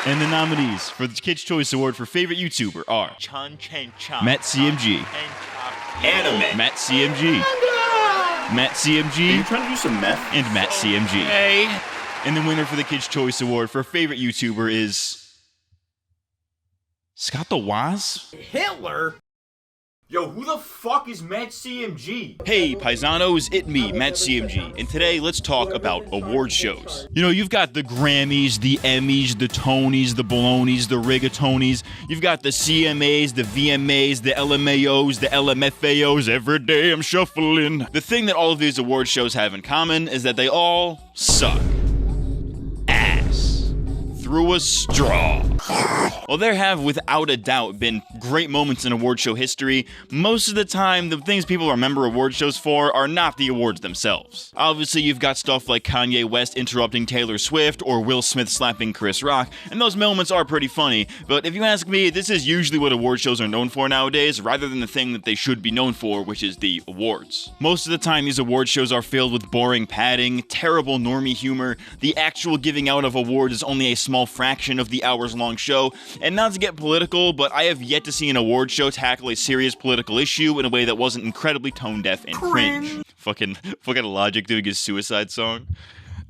And the nominees for the Kids' Choice Award for Favorite YouTuber are MattCMG, Anime, MattCMG, MattCMG, Are you trying to do some meth? and MattCMG. Hey. And the winner for the Kids' Choice Award for Favorite YouTuber is Scott the Waz? Hitler? Yo, who the fuck is MattCMG? Hey, paisanos, it me, MattCMG, and today let's talk about award shows. You know, you've got the Grammys, the Emmys, the Tonys, the Balonies, the Rigatonies. You've got the CMAs, the VMAs, the LMAOs, the LMFAOs. Every day I'm shuffling. The thing that all of these award shows have in common is that they all suck. Ass. Through a straw. While there have, without a doubt, been great moments in award show history, most of the time, the things people remember award shows for are not the awards themselves. Obviously, you've got stuff like Kanye West interrupting Taylor Swift or Will Smith slapping Chris Rock, and those moments are pretty funny, but if you ask me, this is usually what award shows are known for nowadays, rather than the thing that they should be known for, which is the awards. Most of the time, these award shows are filled with boring padding, terrible normie humor, the actual giving out of awards is only a small fraction of the hours-long show, and not to get political, but I have yet to see an award show tackle a serious political issue in a way that wasn't incredibly tone-deaf and cringe. Fucking Logic doing his suicide song.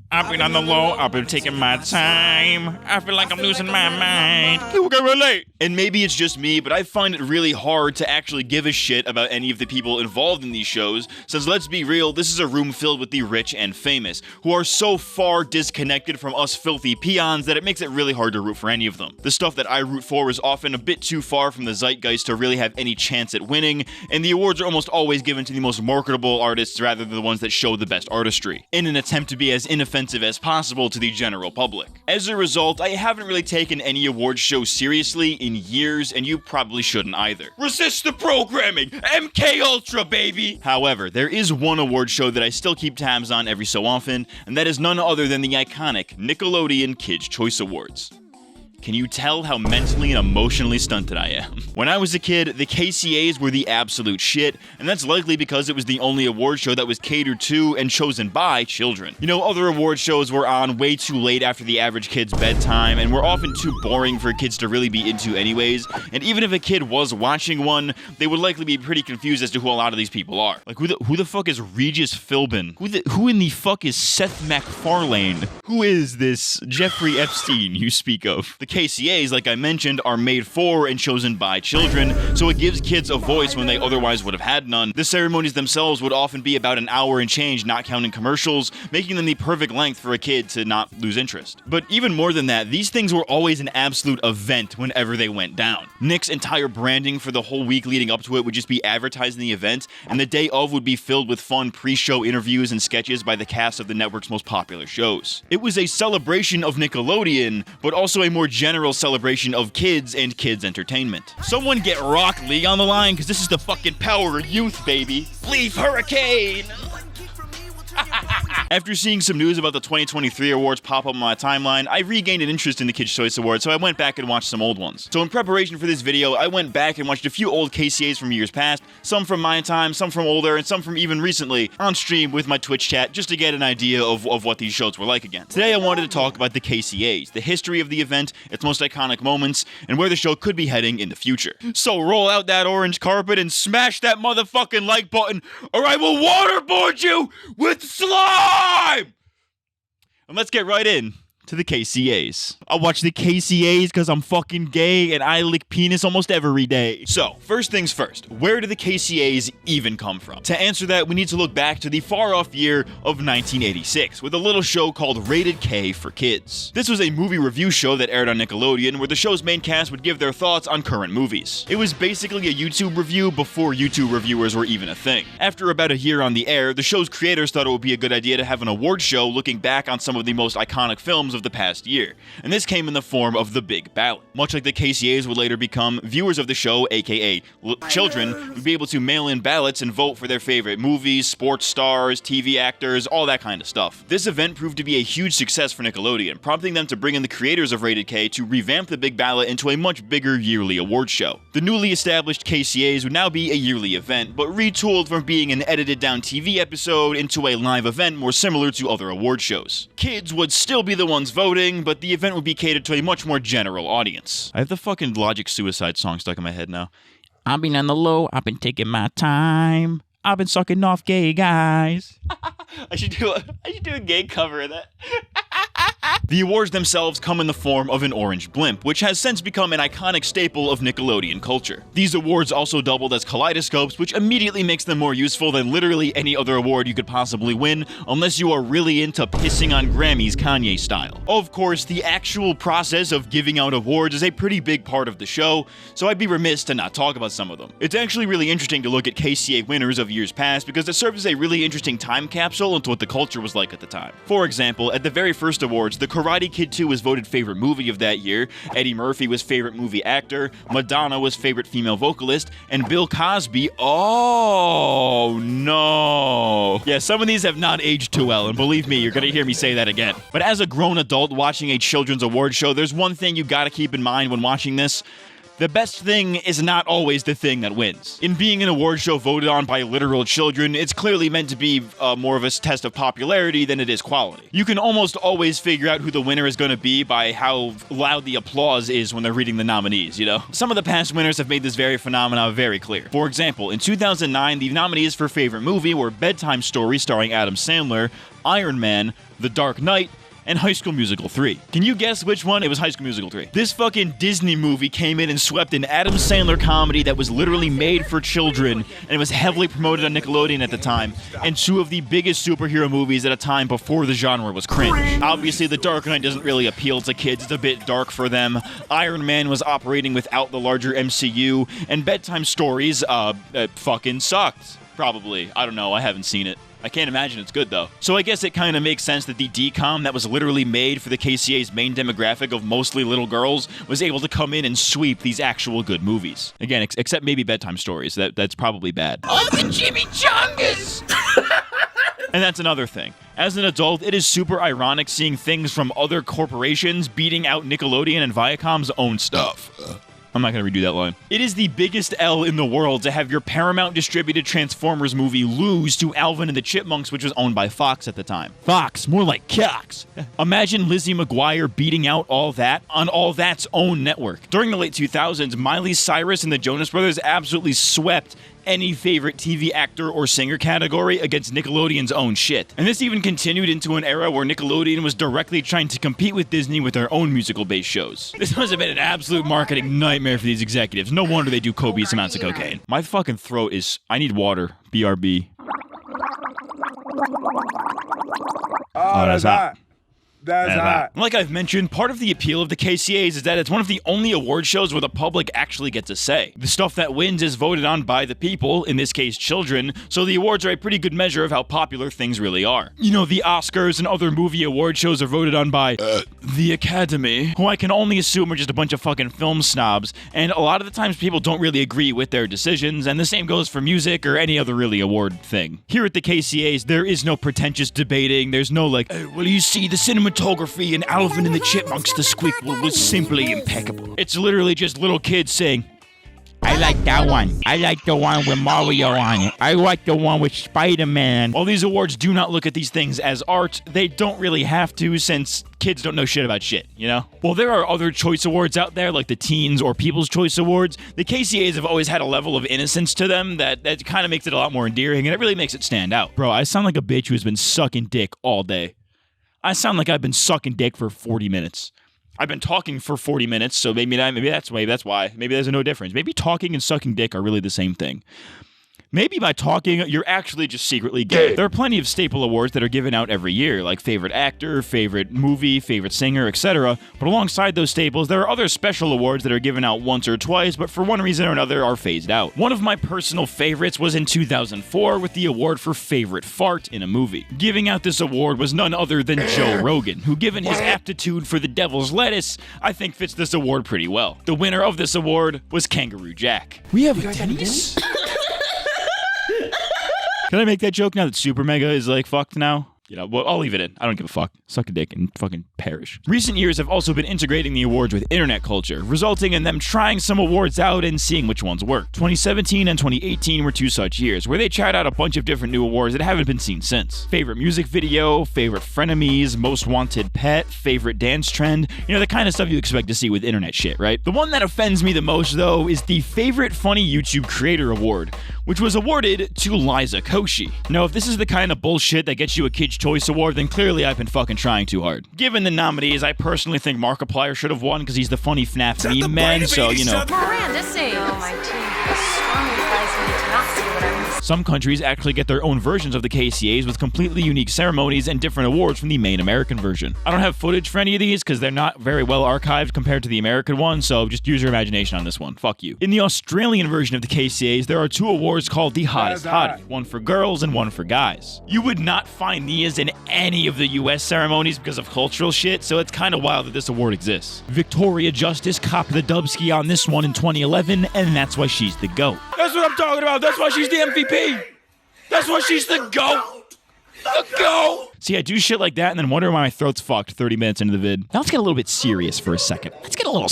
I've been on the low, I've been taking my time. I feel like I'm losing my mind. You can relate. And maybe it's just me, but I find it really hard to actually give a shit about any of the people involved in these shows, since let's be real, this is a room filled with the rich and famous, who are so far disconnected from us filthy peons that it makes it really hard to root for any of them. The stuff that I root for is often a bit too far from the zeitgeist to really have any chance at winning, and the awards are almost always given to the most marketable artists rather than the ones that show the best artistry, in an attempt to be as inoffensive as possible to the general public. As a result, I haven't really taken any award show seriously in years, and you probably shouldn't either. Resist the programming! MK Ultra, baby! However, there is one award show that I still keep tabs on every so often, and that is none other than the iconic Nickelodeon Kids' Choice Awards. Can you tell how mentally and emotionally stunted I am? When I was a kid, the KCAs were the absolute shit, and that's likely because it was the only award show that was catered to and chosen by children. You know, other award shows were on way too late after the average kid's bedtime, and were often too boring for kids to really be into anyways, and even if a kid was watching one, they would likely be pretty confused as to who a lot of these people are. Like, who the fuck is Regis Philbin? Who in the fuck is Seth MacFarlane? Who is this Jeffrey Epstein you speak of? The KCAs, like I mentioned, are made for and chosen by children, so it gives kids a voice when they otherwise would have had none. The ceremonies themselves would often be about an hour and change, not counting commercials, making them the perfect length for a kid to not lose interest. But even more than that, these things were always an absolute event whenever they went down. Nick's entire branding for the whole week leading up to it would just be advertising the event, and the day of would be filled with fun pre-show interviews and sketches by the cast of the network's most popular shows. It was a celebration of Nickelodeon, but also a more general celebration of kids and kids entertainment. Someone get Rock Lee on the line, because this is the fucking power of youth, baby. Leaf Hurricane! After seeing some news about the 2023 awards pop up on my timeline, I regained an interest in the Kids' Choice Awards, so I went back and watched some old ones. So in preparation for this video, I went back and watched a few old KCAs from years past, some from my time, some from older, and some from even recently, on stream with my Twitch chat, just to get an idea of what these shows were like again. Today I wanted to talk about the KCAs, the history of the event, its most iconic moments, and where the show could be heading in the future. So roll out that orange carpet and smash that motherfucking like button, or I will waterboard you with slime! And let's get right in to the KCAs. I watch the KCAs because I'm fucking gay and I lick penis almost every day. So, first things first, where do the KCAs even come from? To answer that, we need to look back to the far-off year of 1986, with a little show called Rated K for Kids. This was a movie review show that aired on Nickelodeon, where the show's main cast would give their thoughts on current movies. It was basically a YouTube review before YouTube reviewers were even a thing. After about a year on the air, the show's creators thought it would be a good idea to have an award show looking back on some of the most iconic films of the past year, and this came in the form of the Big Ballot. Much like the KCAs would later become, viewers of the show, aka children, would be able to mail in ballots and vote for their favorite movies, sports stars, TV actors, all that kind of stuff. This event proved to be a huge success for Nickelodeon, prompting them to bring in the creators of Rated K to revamp the Big Ballot into a much bigger yearly award show. The newly established KCAs would now be a yearly event, but retooled from being an edited down TV episode into a live event more similar to other award shows. Kids would still be the ones announce voting, but the event would be catered to a much more general audience. I have the fucking Logic Suicide song stuck in my head now. I've been on the low, I've been taking my time. I've been sucking off gay guys. I should do a gay cover of that. The awards themselves come in the form of an orange blimp, which has since become an iconic staple of Nickelodeon culture. These awards also doubled as kaleidoscopes, which immediately makes them more useful than literally any other award you could possibly win, unless you are really into pissing on Grammys Kanye style. Of course, the actual process of giving out awards is a pretty big part of the show, so I'd be remiss to not talk about some of them. It's actually really interesting to look at KCA winners of years past because it serves as a really interesting time capsule into what the culture was like at the time. For example, at the very first awards, The Karate Kid 2 was voted favorite movie of that year, Eddie Murphy was favorite movie actor, Madonna was favorite female vocalist, and Bill Cosby, oh no. Yeah, some of these have not aged too well, and believe me, you're gonna hear me say that again. But as a grown adult watching a children's award show, there's one thing you gotta keep in mind when watching this. The best thing is not always the thing that wins. In being an award show voted on by literal children, it's clearly meant to be more of a test of popularity than it is quality. You can almost always figure out who the winner is going to be by how loud the applause is when they're reading the nominees, you know? Some of the past winners have made this very phenomenon very clear. For example, in 2009, the nominees for favorite movie were Bedtime Story starring Adam Sandler, Iron Man, The Dark Knight, and High School Musical 3. Can you guess which one? It was High School Musical 3. This fucking Disney movie came in and swept an Adam Sandler comedy that was literally made for children, and it was heavily promoted on Nickelodeon at the time, and two of the biggest superhero movies at a time before the genre was cringe. Obviously, The Dark Knight doesn't really appeal to kids, it's a bit dark for them. Iron Man was operating without the larger MCU, and Bedtime Stories, fucking sucked. Probably. I don't know, I haven't seen it. I can't imagine it's good, though. So I guess it kind of makes sense that the DCOM that was literally made for the KCA's main demographic of mostly little girls was able to come in and sweep these actual good movies. Again, except maybe Bedtime Stories. That's probably bad. Oh, the Jimmy Chungus! And that's another thing. As an adult, it is super ironic seeing things from other corporations beating out Nickelodeon and Viacom's own stuff. I'm not going to redo that line. It is the biggest L in the world to have your Paramount distributed Transformers movie lose to Alvin and the Chipmunks, which was owned by Fox at the time. Fox, more like Cox. Imagine Lizzie McGuire beating out All That on All That's own network. During the late 2000s, Miley Cyrus and the Jonas Brothers absolutely swept any favorite TV actor or singer category against Nickelodeon's own shit. And this even continued into an era where Nickelodeon was directly trying to compete with Disney with their own musical-based shows. This must have been an absolute marketing nightmare for these executives. No wonder they do copious amounts of cocaine. My fucking throat is... I need water. BRB. Oh, that's hot. That's hot. Like I've mentioned, part of the appeal of the KCAs is that it's one of the only award shows where the public actually gets a say. The stuff that wins is voted on by the people, in this case children, so the awards are a pretty good measure of how popular things really are. You know, the Oscars and other movie award shows are voted on by the Academy, who I can only assume are just a bunch of fucking film snobs, and a lot of the times people don't really agree with their decisions, and the same goes for music or any other really award thing. Here at the KCAs, there is no pretentious debating, there's no like, well, you see, the cinematography in Alvin and the Chipmunks the Squeakquel was simply impeccable. It's literally just little kids saying, I like that one. I like the one with Mario on it. I like the one with Spider-Man. While these awards do not look at these things as art, they don't really have to since kids don't know shit about shit, you know? While there are other choice awards out there like the Teens or People's Choice Awards, the KCAs have always had a level of innocence to them that kind of makes it a lot more endearing and it really makes it stand out. Bro, I sound like a bitch who's been sucking dick all day. I sound like I've been sucking dick for 40 minutes. I've been talking for 40 minutes, so maybe that's why. Maybe there's no difference. Maybe talking and sucking dick are really the same thing. Maybe by talking, you're actually just secretly gay. There are plenty of staple awards that are given out every year, like favorite actor, favorite movie, favorite singer, etc. But alongside those staples, there are other special awards that are given out once or twice, but for one reason or another are phased out. One of my personal favorites was in 2004 with the award for favorite fart in a movie. Giving out this award was none other than Joe Rogan, who, given his aptitude for the devil's lettuce, I think fits this award pretty well. The winner of this award was Kangaroo Jack. We have a tennis? Can I make that joke now that Super Mega is like fucked now? Well, I'll leave it in. I don't give a fuck. Suck a dick and fucking perish. Recent years have also been integrating the awards with internet culture, resulting in them trying some awards out and seeing which ones work. 2017 and 2018 were two such years, where they tried out a bunch of different new awards that haven't been seen since. Favorite music video, favorite frenemies, most wanted pet, favorite dance trend, the kind of stuff you expect to see with internet shit, right? The one that offends me the most, though, is the Favorite Funny YouTube Creator Award, which was awarded to Liza Koshy. Now, if this is the kind of bullshit that gets you a Kid's Choice Award, then clearly I've been fucking trying too hard. Given the nominees, I personally think Markiplier should have won because he's the funny FNAF meme man, so, Miranda say, my team has strongly advised me to not see what I'm missing. Some countries actually get their own versions of the KCAs with completely unique ceremonies and different awards from the main American version. I don't have footage for any of these because they're not very well archived compared to the American one, so just use your imagination on this one. Fuck you. In the Australian version of the KCAs, there are two awards called the Hottest Hottie, one for girls and one for guys. You would not find these in any of the US ceremonies because of cultural shit, so it's kind of wild that this award exists. Victoria Justice copped the dubski on this one in 2011, and that's why she's the GOAT. That's what I'm talking about. That's why she's the MVP. That's why she's the GOAT. The GOAT. See, I do shit like that and then wonder why my throat's fucked 30 minutes into the vid. Now let's get a little bit serious for a second. Let's get a little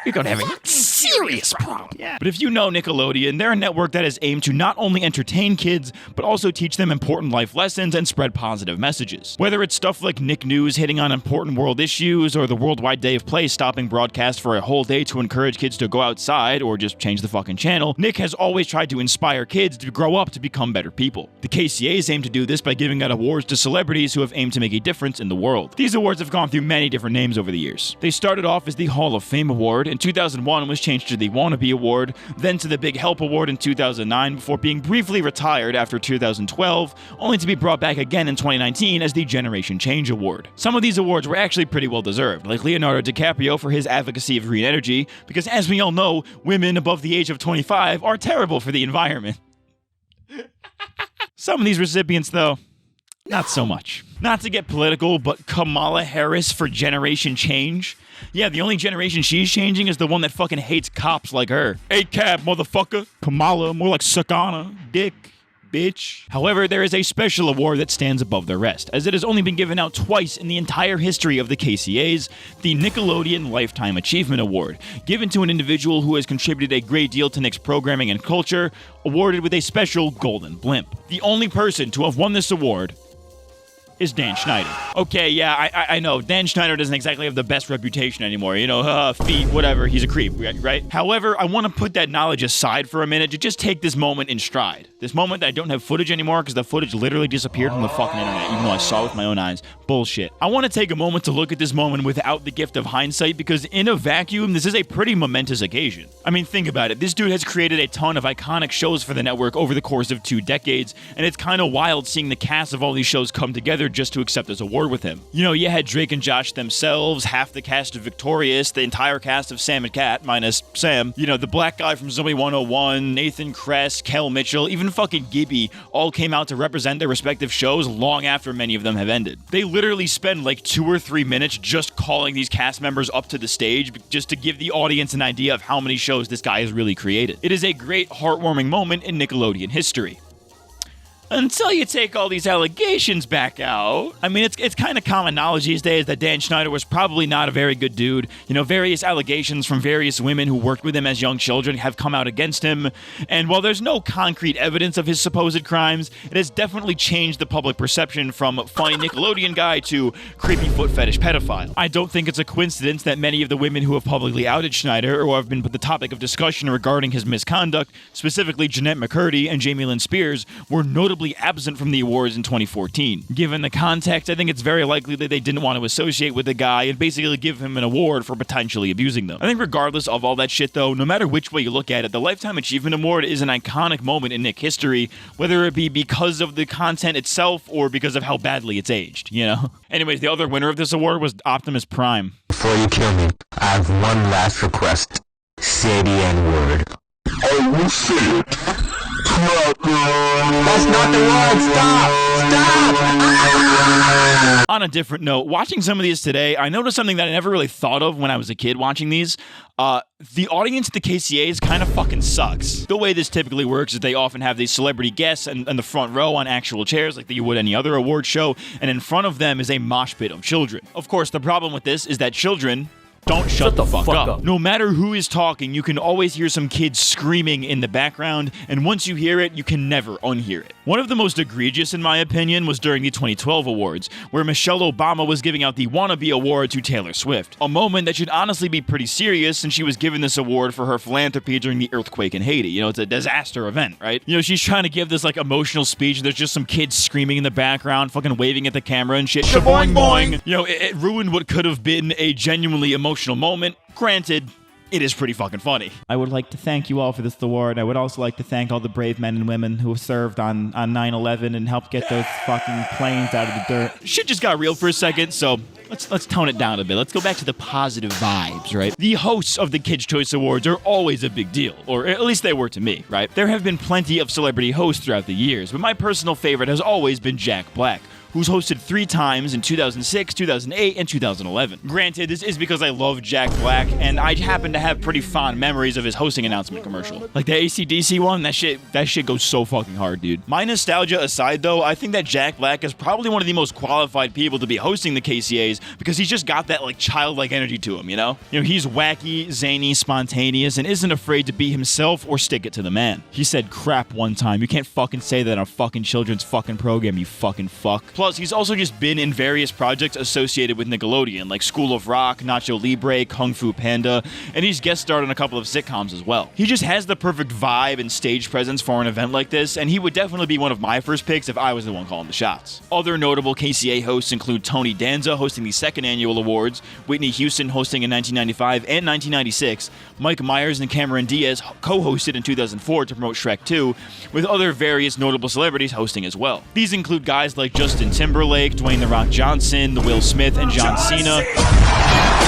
You're gonna have a serious problem. Yeah. But if you know Nickelodeon, they're a network that is aimed to not only entertain kids, but also teach them important life lessons and spread positive messages. Whether it's stuff like Nick News hitting on important world issues, or the Worldwide Day of Play stopping broadcast for a whole day to encourage kids to go outside, or just change the fucking channel, Nick has always tried to inspire kids to grow up to become better people. The KCAs aim to do this by giving out awards to celebrities who have aimed to make a difference in the world. These awards have gone through many different names over the years. They started off as the Hall of Fame Award. In 2001 was changed to the Wannabe Award, then to the Big Help Award in 2009, before being briefly retired after 2012, only to be brought back again in 2019 as the Generation Change Award. Some of these awards were actually pretty well deserved, like Leonardo DiCaprio for his advocacy of green energy, because as we all know, women above the age of 25 are terrible for the environment. Some of these recipients, though, not so much. Not to get political, but Kamala Harris for Generation Change. Yeah, the only generation she's changing is the one that fucking hates cops like her. ACAB, motherfucker. Kamala, more like Sakana. Dick. Bitch. However, there is a special award that stands above the rest, as it has only been given out twice in the entire history of the KCAs, the Nickelodeon Lifetime Achievement Award, given to an individual who has contributed a great deal to Nick's programming and culture, awarded with a special golden blimp. The only person to have won this award is Dan Schneider. Okay, yeah, I know. Dan Schneider doesn't exactly have the best reputation anymore. Feet, whatever. He's a creep, right? However, I want to put that knowledge aside for a minute to just take this moment in stride. This moment that I don't have footage anymore because the footage literally disappeared from the fucking internet, even though I saw it with my own eyes. Bullshit. I want to take a moment to look at this moment without the gift of hindsight, because in a vacuum, this is a pretty momentous occasion. I mean, think about it. This dude has created a ton of iconic shows for the network over the course of 2 decades, and it's kind of wild seeing the cast of all these shows come together just to accept this award with him. You had Drake and Josh themselves, half the cast of Victorious, the entire cast of Sam and Cat, minus Sam, the black guy from Zombie 101, Nathan Kress, Kel Mitchell, even fucking Gibby, all came out to represent their respective shows long after many of them have ended. They literally spend like 2 or 3 minutes just calling these cast members up to the stage just to give the audience an idea of how many shows this guy has really created. It is a great, heartwarming moment in Nickelodeon history. Until you take all these allegations back out. I mean, it's kind of common knowledge these days that Dan Schneider was probably not a very good dude. Various allegations from various women who worked with him as young children have come out against him. And while there's no concrete evidence of his supposed crimes, it has definitely changed the public perception from funny Nickelodeon guy to creepy foot fetish pedophile. I don't think it's a coincidence that many of the women who have publicly outed Schneider or have been the topic of discussion regarding his misconduct, specifically Jeanette McCurdy and Jamie Lynn Spears, were notably absent from the awards in 2014. Given the context, I think it's very likely that they didn't want to associate with the guy and basically give him an award for potentially abusing them. I think regardless of all that shit though, no matter which way you look at it, the Lifetime Achievement Award is an iconic moment in Nick history, whether it be because of the content itself or because of how badly it's aged, Anyways, the other winner of this award was Optimus Prime. Before you kill me, I have one last request. Say the N-word. I will say it. That's not the word! Stop! Stop! On a different note, watching some of these today, I noticed something that I never really thought of when I was a kid watching these. The audience at the KCAs kind of fucking sucks. The way this typically works is they often have these celebrity guests in the front row on actual chairs like you would any other award show, and in front of them is a mosh pit of children. Of course, the problem with this is that children don't shut the fuck up. No matter who is talking, you can always hear some kids screaming in the background, and once you hear it, you can never unhear it. One of the most egregious, in my opinion, was during the 2012 awards, where Michelle Obama was giving out the Wannabe Award to Taylor Swift. A moment that should honestly be pretty serious, since she was given this award for her philanthropy during the earthquake in Haiti. You know, it's a disaster event, right? You know, she's trying to give this, like, emotional speech, and there's just some kids screaming in the background, fucking waving at the camera and shit. Boing, boing. You know, it ruined what could have been a genuinely emotional moment. Granted, it is pretty fucking funny. I would like to thank you all for this award. I would also like to thank all the brave men and women who have served on 9/11 and helped get those fucking planes out of the dirt. Shit just got real for a second, so let's tone it down a bit. Let's go back to the positive vibes, right? The hosts of the Kids' Choice Awards are always a big deal, or at least they were to me, right? There have been plenty of celebrity hosts throughout the years, but my personal favorite has always been Jack Black, who's hosted 3 times in 2006, 2008, and 2011. Granted, this is because I love Jack Black, and I happen to have pretty fond memories of his hosting announcement commercial. Like the AC/DC one, that shit goes so fucking hard, dude. My nostalgia aside, though, I think that Jack Black is probably one of the most qualified people to be hosting the KCAs because he's just got that, like, childlike energy to him, you know? You know, he's wacky, zany, spontaneous, and isn't afraid to be himself or stick it to the man. He said crap one time. You can't fucking say that on a fucking children's fucking program, you fucking fuck. Plus, he's also just been in various projects associated with Nickelodeon, like School of Rock, Nacho Libre, Kung Fu Panda, and he's guest starred on a couple of sitcoms as well. He just has the perfect vibe and stage presence for an event like this, and he would definitely be one of my first picks if I was the one calling the shots. Other notable KCA hosts include Tony Danza hosting the 2nd annual awards, Whitney Houston hosting in 1995 and 1996, Mike Myers and Cameron Diaz co-hosted in 2004 to promote Shrek 2, with other various notable celebrities hosting as well. These include guys like Justin Timberlake, Dwayne The Rock Johnson, Will Smith, and John Cena,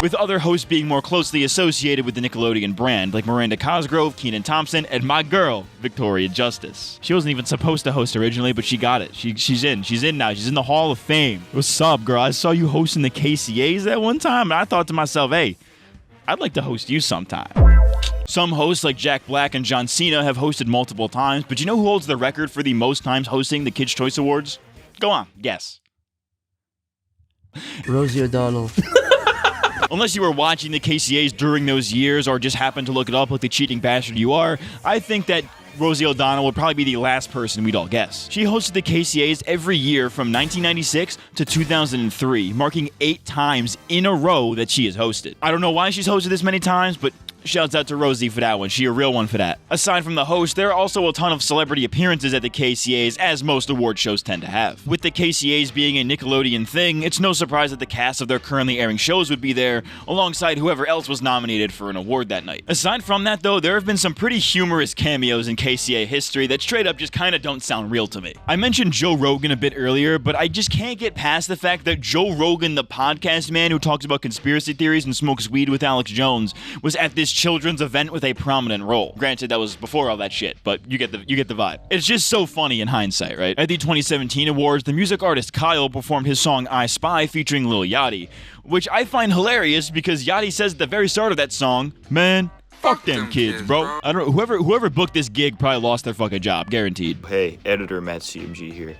with other hosts being more closely associated with the Nickelodeon brand, like Miranda Cosgrove, Kenan Thompson, and my girl, Victoria Justice. She wasn't even supposed to host originally, but she got it. She's in now. She's in the Hall of Fame. What's up, girl? I saw you hosting the KCAs that one time, and I thought to myself, hey, I'd like to host you sometime. Some hosts like Jack Black and John Cena have hosted multiple times, but you know who holds the record for the most times hosting the Kids' Choice Awards? Go on, guess. Rosie O'Donnell. Unless you were watching the KCAs during those years or just happened to look it up like the cheating bastard you are, I think that Rosie O'Donnell would probably be the last person we'd all guess. She hosted the KCAs every year from 1996 to 2003, marking 8 times in a row that she has hosted. I don't know why she's hosted this many times, but shouts out to Rosie for that one. She a real one for that. Aside from the host, there are also a ton of celebrity appearances at the KCAs, as most award shows tend to have. With the KCAs being a Nickelodeon thing, it's no surprise that the cast of their currently airing shows would be there, alongside whoever else was nominated for an award that night. Aside from that, though, there have been some pretty humorous cameos in KCA history that straight up just kinda don't sound real to me. I mentioned Joe Rogan a bit earlier, but I just can't get past the fact that Joe Rogan, the podcast man who talks about conspiracy theories and smokes weed with Alex Jones, was at this children's event with a prominent role. Granted, that was before all that shit, but you get the vibe. It's just so funny in hindsight, right? At the 2017 awards, the music artist Kyle performed his song I Spy featuring Lil Yachty, which I find hilarious because Yachty says at the very start of that song, man, fuck them kids, bro. I don't know, whoever booked this gig probably lost their fucking job, guaranteed. Hey, editor MattCMG here.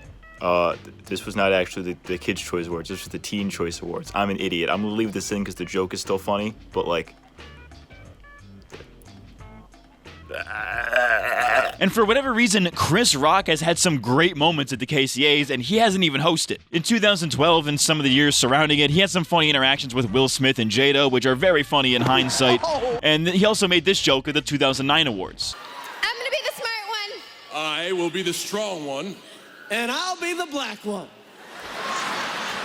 This was not actually the Kids' Choice Awards, this was the Teen Choice Awards. I'm an idiot. I'm gonna leave this in because the joke is still funny, but like, and for whatever reason, Chris Rock has had some great moments at the KCAs, and he hasn't even hosted. In 2012 and some of the years surrounding it, he had some funny interactions with Will Smith and Jada, which are very funny in hindsight. And he also made this joke at the 2009 awards. I'm gonna be the smart one. I will be the strong one. And I'll be the black one.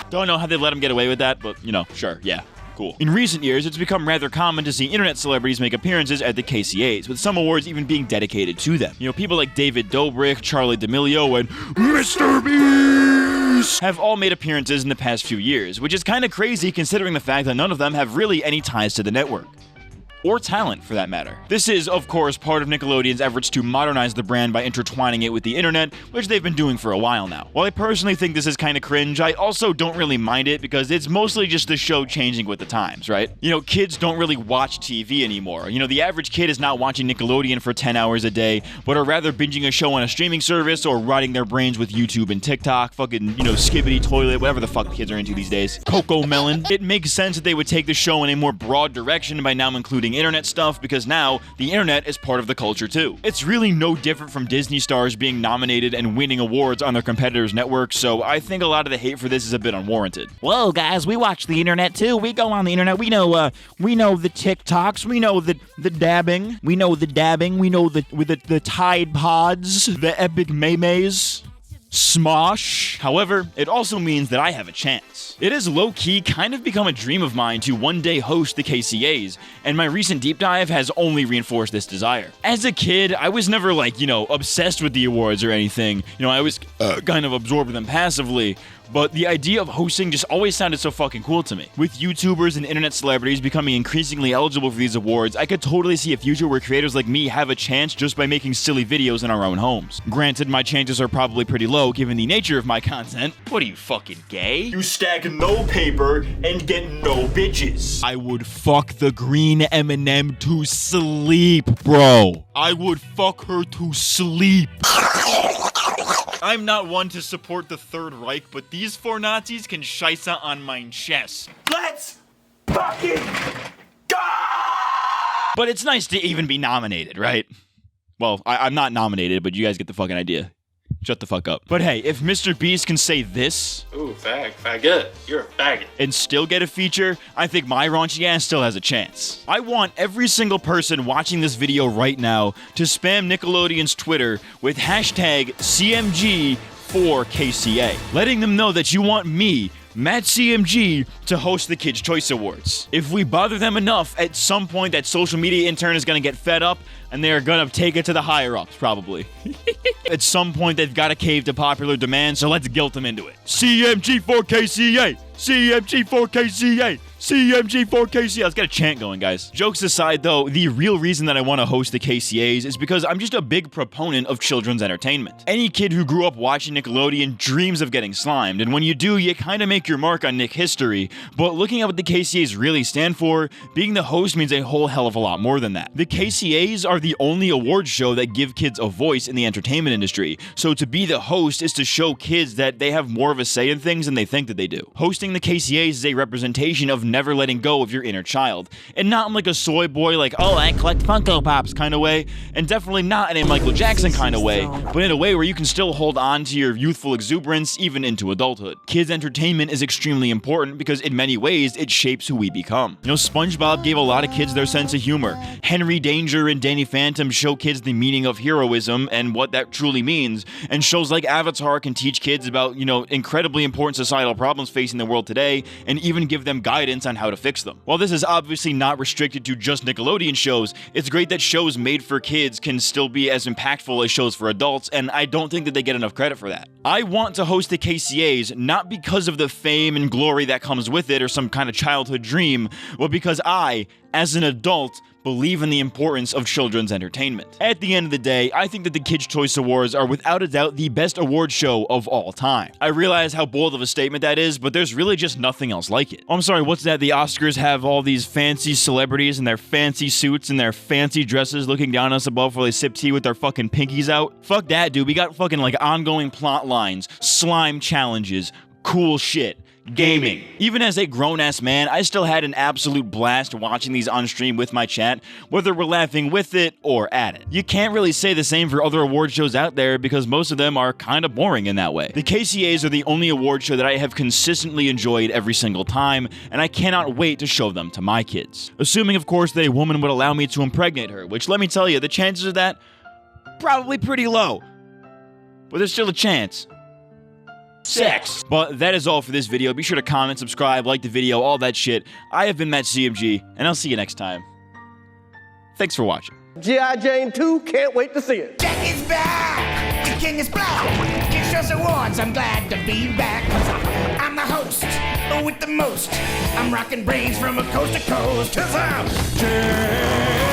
Don't know how they let him get away with that, but, you know, sure, yeah. Cool. In recent years, it's become rather common to see internet celebrities make appearances at the KCAs, with some awards even being dedicated to them. You know, people like David Dobrik, Charlie D'Amelio, and Mr. Beast have all made appearances in the past few years, which is kind of crazy considering the fact that none of them have really any ties to the network. or talent for that matter. This is, of course, part of Nickelodeon's efforts to modernize the brand by intertwining it with the internet, which they've been doing for a while now. While I personally think this is kind of cringe, I also don't really mind it because it's mostly just the show changing with the times, right? You know, kids don't really watch TV anymore. You know, the average kid is not watching Nickelodeon for 10 hours a day, but are rather binging a show on a streaming service or rotting their brains with YouTube and TikTok, fucking, you know, Skibbity Toilet, whatever the fuck kids are into these days. Coco Melon. It makes sense that they would take the show in a more broad direction by now including internet stuff, because now the internet is part of the culture too. It's really no different from Disney stars being nominated and winning awards on their competitors' networks, so I think a lot of the hate for this is a bit unwarranted. Whoa, guys, we watch the internet too. We go on the internet. We know the TikToks. We know the dabbing. We know the Tide Pods, the epic memes. Smosh. However, it also means that I have a chance. It has low-key kind of become a dream of mine to one day host the KCAs, and my recent deep dive has only reinforced this desire. As a kid, I was never like, obsessed with the awards or anything. I was kind of absorbed them passively. But the idea of hosting just always sounded so fucking cool to me. With YouTubers and internet celebrities becoming increasingly eligible for these awards, I could totally see a future where creators like me have a chance just by making silly videos in our own homes. Granted, my chances are probably pretty low given the nature of my content. What are you, fucking gay? You stack no paper and get no bitches. I would fuck the green M&M to sleep, bro. I would fuck her to sleep. I'm not one to support the Third Reich, but these four Nazis can scheisse on mein chest. Let's fucking go! But it's nice to even be nominated, right? Well, I'm not nominated, but you guys get the fucking idea. Shut the fuck up. But hey, if Mr. Beast can say this... Ooh, faggot. You're a faggot. ...and still get a feature, I think my raunchy ass still has a chance. I want every single person watching this video right now to spam Nickelodeon's Twitter with hashtag CMG for KCA, letting them know that you want me, MattCMG, to host the Kids' Choice Awards. If we bother them enough, at some point that social media intern is gonna get fed up and they're gonna take it to the higher-ups, probably. At some point they've gotta cave to popular demand, so let's guilt them into it. CMG for KCA! CMG for KCA! CMG for KCA! Let's get a chant going, guys. Jokes aside, though, the real reason that I want to host the KCAs is because I'm just a big proponent of children's entertainment. Any kid who grew up watching Nickelodeon dreams of getting slimed, and when you do, you kind of make your mark on Nick history. But looking at what the KCAs really stand for, being the host means a whole hell of a lot more than that. The KCAs are the only award show that give kids a voice in the entertainment industry, so to be the host is to show kids that they have more of a say in things than they think that they do. Hosting the KCAs is a representation of never letting go of your inner child, and not in like a soy boy like, oh, I collect Funko Pops kind of way, and definitely not in a Michael Jackson kind of way, but in a way where you can still hold on to your youthful exuberance even into adulthood. Kids' entertainment is extremely important because in many ways it shapes who we become. SpongeBob gave a lot of kids their sense of humor. Henry Danger and Danny Phantom show kids the meaning of heroism and what that truly means, and shows like Avatar can teach kids about, incredibly important societal problems facing the world today, and even give them guidance on how to fix them. While this is obviously not restricted to just Nickelodeon shows, it's great that shows made for kids can still be as impactful as shows for adults, and I don't think that they get enough credit for that. I want to host the KCAs not because of the fame and glory that comes with it or some kind of childhood dream, but because I, as an adult, believe in the importance of children's entertainment. At the end of the day, I think that the Kids' Choice Awards are without a doubt the best award show of all time. I realize how bold of a statement that is, but there's really just nothing else like it. Oh, I'm sorry, what's that? The Oscars have all these fancy celebrities in their fancy suits and their fancy dresses looking down on us above while they sip tea with their fucking pinkies out? Fuck that, dude. We got fucking like ongoing plot lines, slime challenges, cool shit. Gaming. Even as a grown-ass man, I still had an absolute blast watching these on stream with my chat, whether we're laughing with it or at it. You can't really say the same for other award shows out there because most of them are kind of boring in that way. The KCAs are the only award show that I have consistently enjoyed every single time, and I cannot wait to show them to my kids. Assuming, of course, that a woman would allow me to impregnate her, which, let me tell you, the chances of that, probably pretty low. But there's still a chance. Sex. But that is all for this video. Be sure to comment, subscribe, like the video, all that shit. I have been MattCMG, and I'll see you next time. Thanks for watching. G.I. Jane 2, can't wait to see it. Jack is back, the king is black. Kids' Choice Awards, I'm glad to be back. I'm the host, with the most. I'm rocking brains from a coast to coast, 'cause I'm Jay.